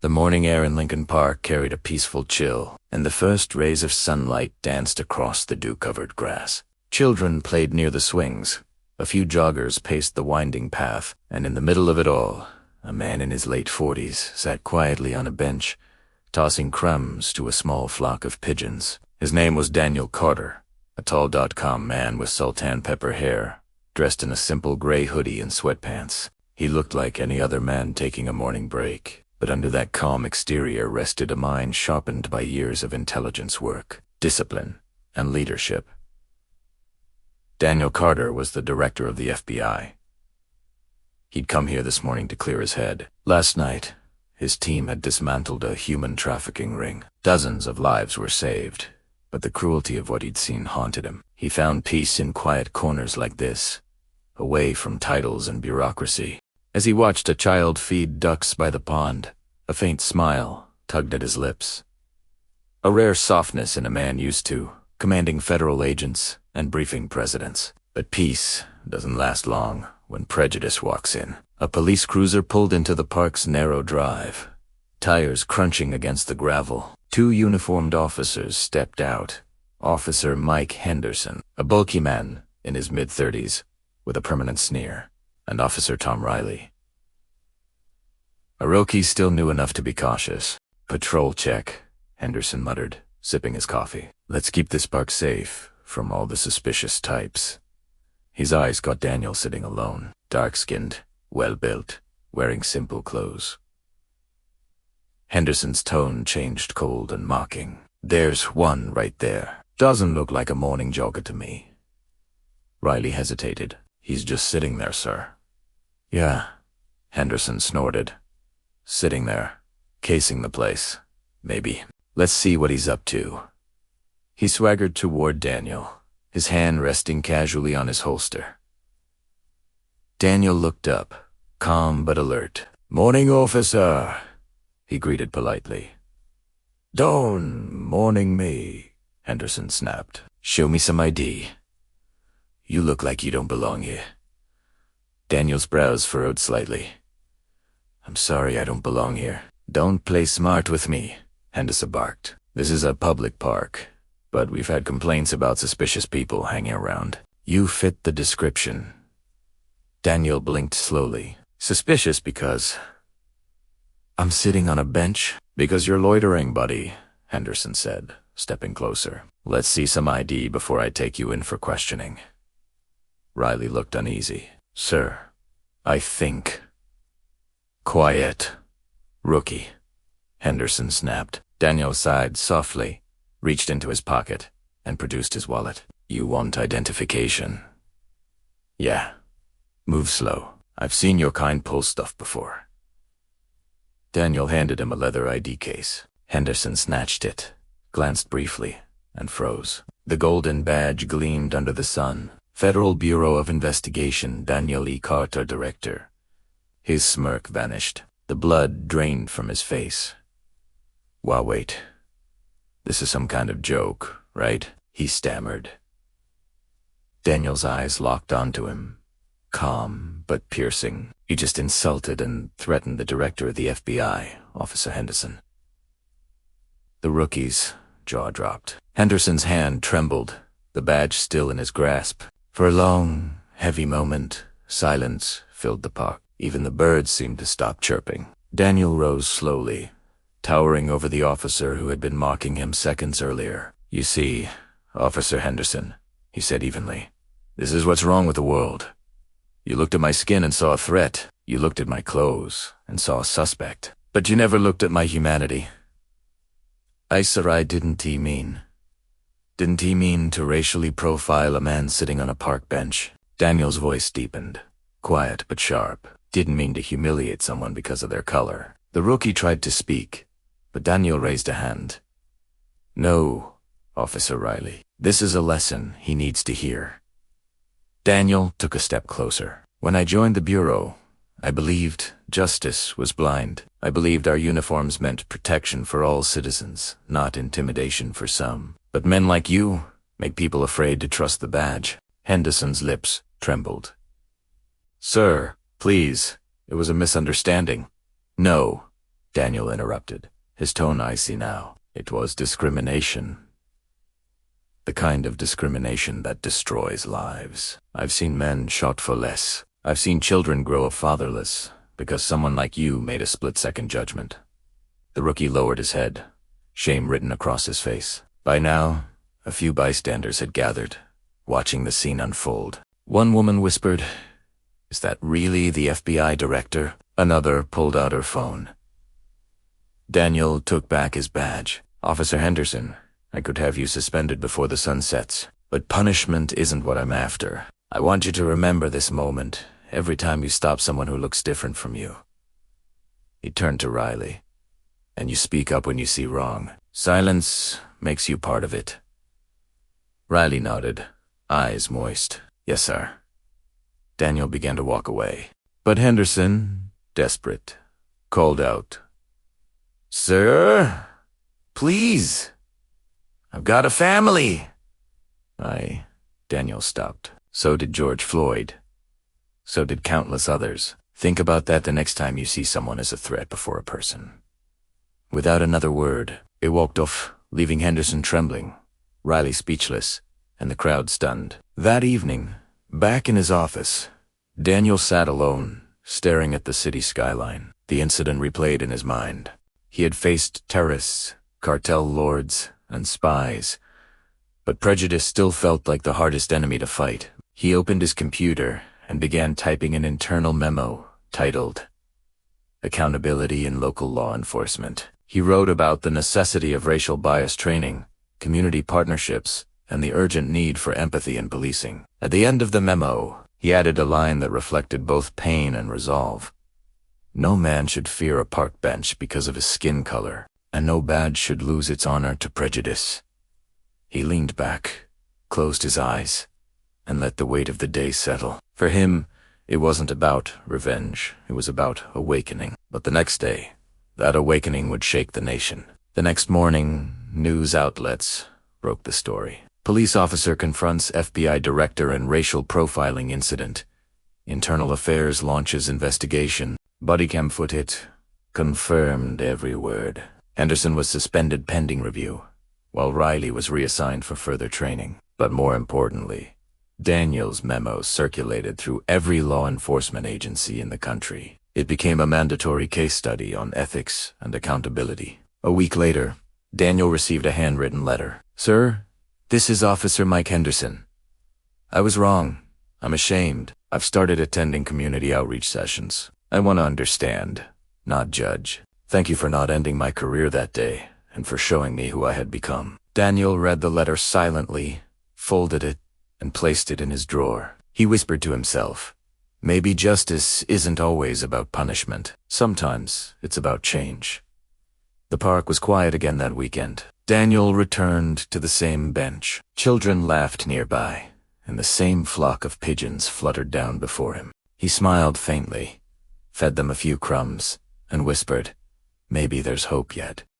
The morning air in Lincoln Park carried a peaceful chill, and the first rays of sunlight danced across the dew-covered grass. Children played near the swings. A few joggers paced the winding path, and in the middle of it all, a man in his late 40s sat quietly on a bench, tossing crumbs to a small flock of pigeons. His name was Daniel Carter, a tall .com man with sultan pepper hair, dressed in a simple gray hoodie and sweatpants. He looked like any other man taking a morning break, but under that calm exterior rested a mind sharpened by years of intelligence work, discipline, and leadership. Daniel Carter was the director of the FBI. He'd come here this morning to clear his head. Last night, his team had dismantled a human trafficking ring. Dozens of lives were saved, but the cruelty of what he'd seen haunted him. He found peace in quiet corners like this, away from titles and bureaucracy. As he watched a child feed ducks by the pond, a faint smile tugged at his lips. A rare softness in a man used to commanding federal agents and briefing presidents. But peace doesn't last long when prejudice walks in. A police cruiser pulled into the park's narrow drive, tires crunching against the gravel. Two uniformed officers stepped out. Officer Mike Henderson, a bulky man in his mid-30s with a permanent sneer, and Officer Tom Riley. Aroki still knew enough to be cautious. "Patrol check," Henderson muttered, sipping his coffee. "Let's keep this park safe from all the suspicious types." His eyes caught Daniel sitting alone, dark-skinned, well-built, wearing simple clothes. Henderson's tone changed cold and mocking. "There's one right there. Doesn't look like a morning jogger to me." Riley hesitated. "He's just sitting there, sir." "Yeah," Henderson snorted. "Sitting there, casing the place. Maybe. Let's see what he's up to." He swaggered toward Daniel, his hand resting casually on his holster. Daniel looked up, calm but alert. "Morning, officer," he greeted politely. "Don't morning me," Henderson snapped. "Show me some ID. You look like you don't belong here." Daniel's brows furrowed slightly. "I'm sorry I don't belong here." "Don't play smart with me," Henderson barked. "This is a public park, but we've had complaints about suspicious people hanging around. You fit the description." Daniel blinked slowly. "Suspicious because I'm sitting on a bench?" "Because you're loitering, buddy," Henderson said, stepping closer. "Let's see some ID before I take you in for questioning." Riley looked uneasy. "Sir, I think—" "Quiet, rookie," Henderson snapped. Daniel sighed softly, reached into his pocket, and produced his wallet. "You want identification?" "Yeah. Move slow. I've seen your kind pull stuff before." Daniel handed him a leather ID case. Henderson snatched it, glanced briefly, and froze. The golden badge gleamed under the sun. Federal Bureau of Investigation, Daniel E. Carter, Director. His smirk vanished. The blood drained from his face. "Well, wait. This is some kind of joke, right?" he stammered. Daniel's eyes locked onto him, calm but piercing. "You just insulted and threatened the director of the FBI, Officer Henderson." The rookie's jaw dropped. Henderson's hand trembled, the badge still in his grasp. For a long, heavy moment, silence filled the park. Even the birds seemed to stop chirping. Daniel rose slowly, towering over the officer who had been mocking him seconds earlier. "You see, Officer Henderson," he said evenly, "this is what's wrong with the world. You looked at my skin and saw a threat. You looked at my clothes and saw a suspect. But you never looked at my humanity." "I didn't he mean? Didn't he mean to racially profile a man sitting on a park bench?" Daniel's voice deepened, quiet but sharp. "Didn't mean to humiliate someone because of their color." The rookie tried to speak, but Daniel raised a hand. "No, Officer Riley. This is a lesson he needs to hear." Daniel took a step closer. "When I joined the Bureau, I believed justice was blind. I believed our uniforms meant protection for all citizens, not intimidation for some. But men like you make people afraid to trust the badge." Henderson's lips trembled. "Sir, please, it was a misunderstanding." "No, Daniel interrupted, his tone icy now. It was discrimination. The kind of discrimination that destroys lives. I've seen men shot for less. I've seen children grow up fatherless because someone like you made a split-second judgment. The rookie lowered his head, shame written across his face. By now, a few bystanders had gathered, watching the scene unfold. One woman whispered, "Is that really the FBI director?" Another pulled out her phone. Daniel took back his badge. "Officer Henderson, I could have you suspended before the sun sets, but punishment isn't what I'm after. I want you to remember this moment every time you stop someone who looks different from you." He turned to Riley. "And you speak up when you see wrong. Silence makes you part of it." Riley nodded, eyes moist. "Yes, sir." Daniel began to walk away. But Henderson, desperate, called out, "Sir, please. I've got a family." Daniel stopped. So did George Floyd. So did countless others. Think about that the next time you see someone as a threat before a person. Without another word, they walked off, leaving Henderson trembling, Riley speechless, and the crowd stunned. That evening, back in his office, Daniel sat alone, staring at the city skyline. The incident replayed in his mind. He had faced terrorists, cartel lords, and spies, but prejudice still felt like the hardest enemy to fight. He opened his computer and began typing an internal memo titled, "Accountability in Local Law Enforcement." He wrote about the necessity of racial bias training, community partnerships, and the urgent need for empathy in policing. At the end of the memo, he added a line that reflected both pain and resolve. No man should fear a park bench because of his skin color, and no badge should lose its honor to prejudice. He leaned back, closed his eyes, and let the weight of the day settle. For him, it wasn't about revenge. It was about awakening. But the next day, that awakening would shake the nation. The next morning, news outlets broke the story. Police officer confronts FBI director in racial profiling incident. Internal Affairs launches investigation. Bodycam footage confirmed every word. Henderson was suspended pending review, while Riley was reassigned for further training. But more importantly, Daniel's memo circulated through every law enforcement agency in the country. It became a mandatory case study on ethics and accountability. A week later, Daniel received a handwritten letter. "Sir, this is Officer Mike Henderson. I was wrong. I'm ashamed. I've started attending community outreach sessions. I want to understand, not judge. Thank you for not ending my career that day and for showing me who I had become." Daniel read the letter silently, folded it, and placed it in his drawer. He whispered to himself, maybe justice isn't always about punishment. Sometimes it's about change. The park was quiet again that weekend. Daniel returned to the same bench. Children laughed nearby, and the same flock of pigeons fluttered down before him. He smiled faintly, fed them a few crumbs, and whispered, "Maybe there's hope yet."